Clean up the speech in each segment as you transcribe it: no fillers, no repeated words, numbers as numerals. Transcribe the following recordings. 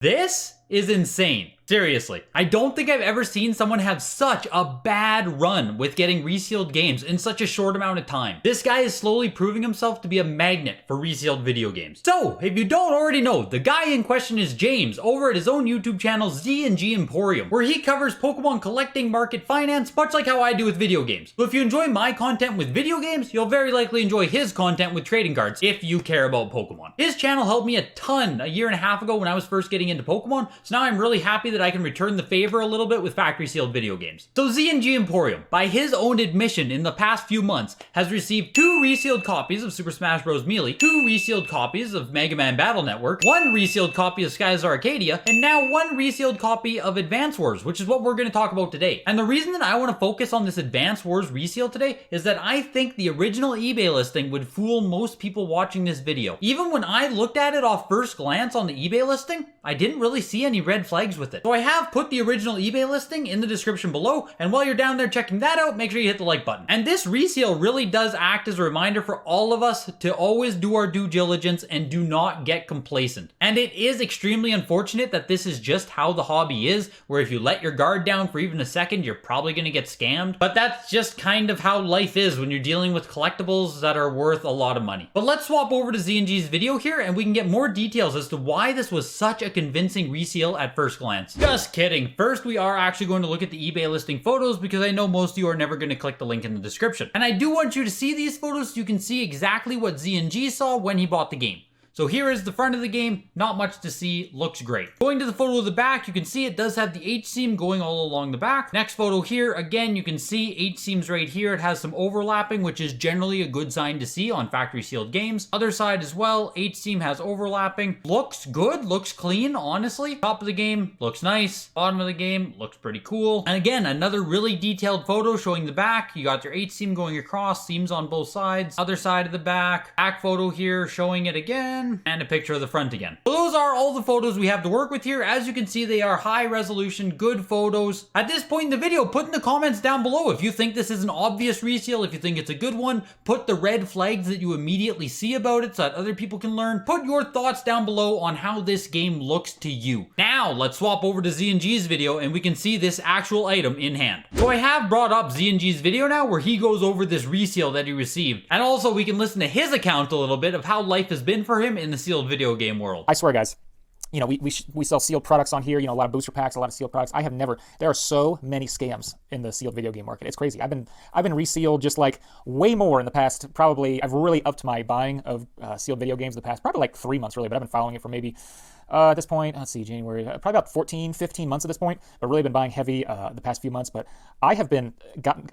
This is insane. Seriously, I don't think I've ever seen someone have such a bad run with getting resealed games in such a short amount of time. This guy is slowly proving himself to be a magnet for resealed video games. So, if you don't already know, the guy in question is James over at his own YouTube channel ZandGEmporium, where he covers Pokemon collecting, market finance, much like how I do with video games. So if you enjoy my content with video games, you'll very likely enjoy his content with trading cards if you care about Pokemon. His channel helped me a ton a year and a half ago when I was first getting into Pokemon, so now I'm really happy that I can return the favor a little bit with factory sealed video games. So ZandGEmporium, by his own admission in the past few months, has received 2 resealed copies of Super Smash Bros. Melee, 2 resealed copies of Mega Man Battle Network, 1 resealed copy of Skies Arcadia, and now 1 resealed copy of Advance Wars, which is what we're going to talk about today. And the reason that I want to focus on this Advance Wars resale today is that I think the original eBay listing would fool most people watching this video. Even when I looked at it off first glance on the eBay listing, I didn't really see any red flags with it. So I have put the original eBay listing in the description below, and while you're down there checking that out, make sure you hit the like button. And this resale really does act as a reminder for all of us to always do our due diligence and do not get complacent. And it is extremely unfortunate that this is just how the hobby is, where if you let your guard down for even a second, you're probably gonna get scammed. But that's just kind of how life is when you're dealing with collectibles that are worth a lot of money. But let's swap over to ZandG's video here and we can get more details as to why this was such a convincing resale at first glance. Just kidding. First, we are actually going to look at the eBay listing photos because I know most of you are never going to click the link in the description. And I do want you to see these photos so you can see exactly what ZandG saw when he bought the game. So here is the front of the game, not much to see, looks great. Going to the photo of the back, you can see it does have the H-seam going all along the back. Next photo here, again, you can see H-seams right here. It has some overlapping, which is generally a good sign to see on factory sealed games. Other side as well, H-seam has overlapping. Looks good, looks clean, honestly. Top of the game, looks nice. Bottom of the game, looks pretty cool. And again, another really detailed photo showing the back. You got your H-seam going across, seams on both sides. Other side of the back. Back photo here showing it again. And a picture of the front again. So those are all the photos we have to work with here. As you can see, they are high resolution, good photos. At this point in the video, put in the comments down below if you think this is an obvious resale, if you think it's a good one. Put the red flags that you immediately see about it so that other people can learn. Put your thoughts down below on how this game looks to you. Now, let's swap over to ZandG's video and we can see this actual item in hand. So I have brought up ZandG's video now where he goes over this resale that he received. And also we can listen to his account a little bit of how life has been for him in the sealed video game world. I swear, guys, you know, we sell sealed products on here, you know, a lot of booster packs, a lot of sealed products. I have never, there are so many scams in the sealed video game market. It's crazy. I've been resealed just like way more in the past, probably, I've really upped my buying of sealed video games in the past, probably like 3 months really, but I've been following it for maybe, at this point, let's see, January, probably about 14, 15 months at this point, but really been buying heavy the past few months. But I have gotten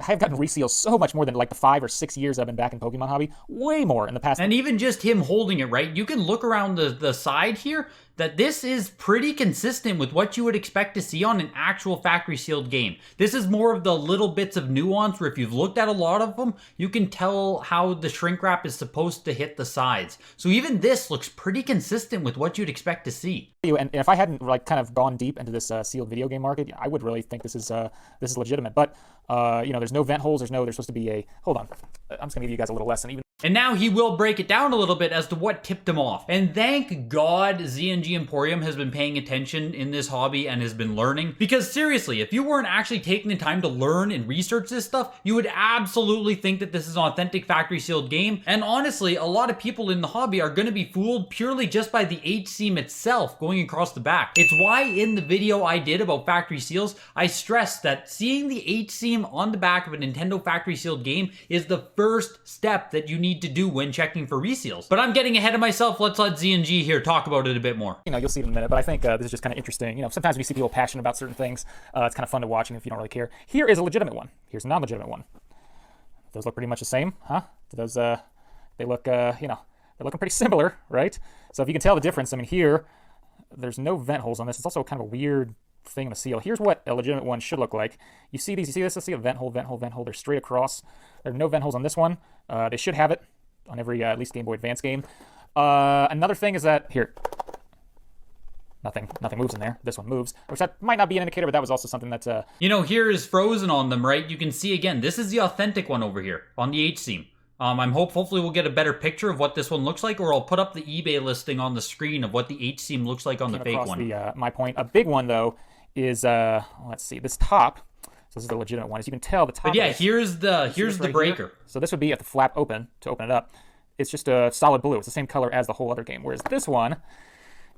reseals so much more than like the 5 or 6 years I've been back in Pokemon hobby, way more in the past. And even just him holding it, right? You can look around the side here that this is pretty consistent with what you would expect to see on an actual factory sealed game. This is more of the little bits of nuance where if you've looked at a lot of them, you can tell how the shrink wrap is supposed to hit the sides. So even this looks pretty consistent with what you'd expect to see. And if I hadn't like kind of gone deep into this sealed video game market, I would really think this is legitimate. But you know, there's no vent holes. There's supposed to be a, hold on, I'm just gonna give you guys a little lesson. And now he will break it down a little bit as to what tipped him off. And thank God ZandGEmporium has been paying attention in this hobby and has been learning. Because seriously, if you weren't actually taking the time to learn and research this stuff, you would absolutely think that this is an authentic factory sealed game. And honestly, a lot of people in the hobby are going to be fooled purely just by the H-seam itself going across the back. It's why in the video I did about factory seals, I stressed that seeing the H-seam on the back of a Nintendo factory sealed game is the first step that you need to do when checking for reseals. But I'm getting ahead of myself. Let's let ZandG here talk about it a bit more. You know, you'll see it in a minute, but I think this is just kind of interesting. You know, sometimes when you see people passionate about certain things, it's kind of fun to watch, and if you don't really care. Here is a legitimate one. Here's a non-legitimate one. Those look pretty much the same, huh? Those, they look, you know, they're looking pretty similar, right? So if you can tell the difference, I mean, here, there's no vent holes on this. It's also kind of a weird thing in the seal. Here's what a legitimate one should look like. You see these, you see this? Let's see a vent hole, vent hole, vent hole. They're straight across. There are no vent holes on this one. They should have it on every, at least Game Boy Advance game. Another thing is that, here, nothing moves in there. This one moves, which that might not be an indicator, but that was also something that, You know, here is frozen on them, right? You can see again, this is the authentic one over here on the H-seam. Hopefully we'll get a better picture of what this one looks like, or I'll put up the eBay listing on the screen of what the H-seam looks like on the fake one. My point. A big one though is let's see, this top. So this is the legitimate one. As you can tell, the top. But yeah, here's the breaker. Here? So this would be at the flap open to open it up. It's just a solid blue. It's the same color as the whole other game. Whereas this one,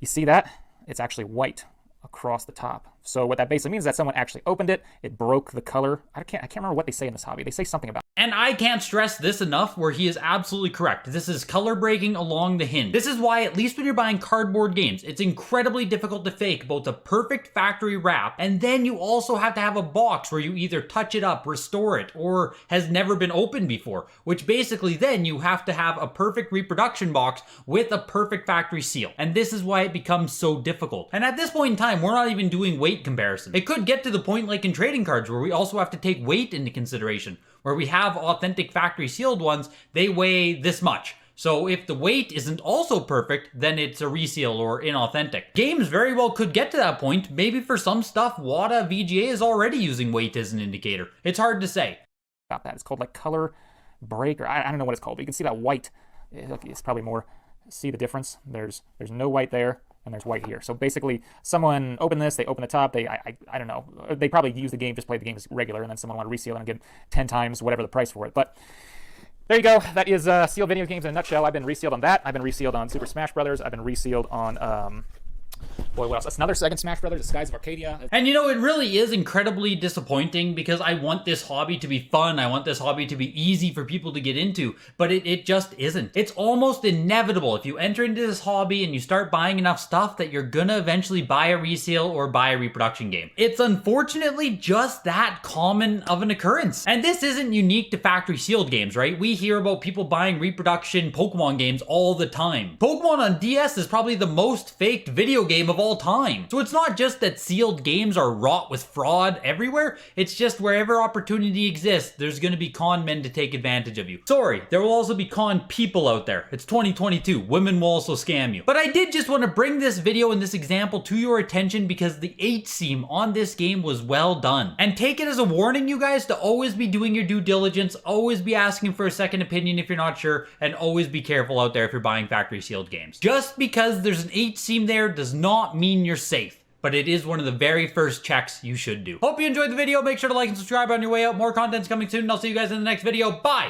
you see that? It's actually white across the top. So what that basically means is that someone actually opened it. It broke the color. I can't remember what they say in this hobby. They say something about. And I can't stress this enough where he is absolutely correct. This is color breaking along the hinge. This is why, at least when you're buying cardboard games, it's incredibly difficult to fake both a perfect factory wrap, and then you also have to have a box where you either touch it up, restore it, or has never been opened before, which basically then you have to have a perfect reproduction box with a perfect factory seal. And this is why it becomes so difficult. And at this point in time, we're not even doing weight comparison. It could get to the point like in trading cards where we also have to take weight into consideration. Where we have authentic factory sealed ones, they weigh this much. So if the weight isn't also perfect, then it's a reseal or inauthentic. Games very well could get to that point. Maybe for some stuff, WATA VGA is already using weight as an indicator. It's hard to say. About that, it's called like color break, or I don't know what it's called, but you can see that white. It's probably more. See the difference? There's no white there. And there's white here. So basically, someone opened this, they open the top, I don't know, they probably use the game, just play the game as regular, and then someone want to reseal it and get 10 times whatever the price for it. But there you go. That is sealed video games in a nutshell. I've been resealed on that. I've been resealed on Super Smash Brothers. I've been resealed on boy, what else? That's another second Smash Brothers, The Skies of Arcadia. And you know, it really is incredibly disappointing because I want this hobby to be fun. I want this hobby to be easy for people to get into, but it just isn't. It's almost inevitable if you enter into this hobby and you start buying enough stuff that you're gonna eventually buy a resale or buy a reproduction game. It's unfortunately just that common of an occurrence. And this isn't unique to factory sealed games, right? We hear about people buying reproduction Pokemon games all the time. Pokemon on DS is probably the most faked video game of all time. So it's not just that sealed games are wrought with fraud everywhere, it's just wherever opportunity exists, there's gonna be con men to take advantage of you. Sorry, there will also be con people out there. It's 2022, women will also scam you. But I did just want to bring this video and this example to your attention because the H-seam on this game was well done. And take it as a warning, you guys, to always be doing your due diligence, always be asking for a second opinion if you're not sure, and always be careful out there if you're buying factory sealed games. Just because there's an H-seam there does not mean you're safe, but it is one of the very first checks you should do. Hope you enjoyed the video. Make sure to like and subscribe on your way out. More content's coming soon, and I'll see you guys in the next video. Bye!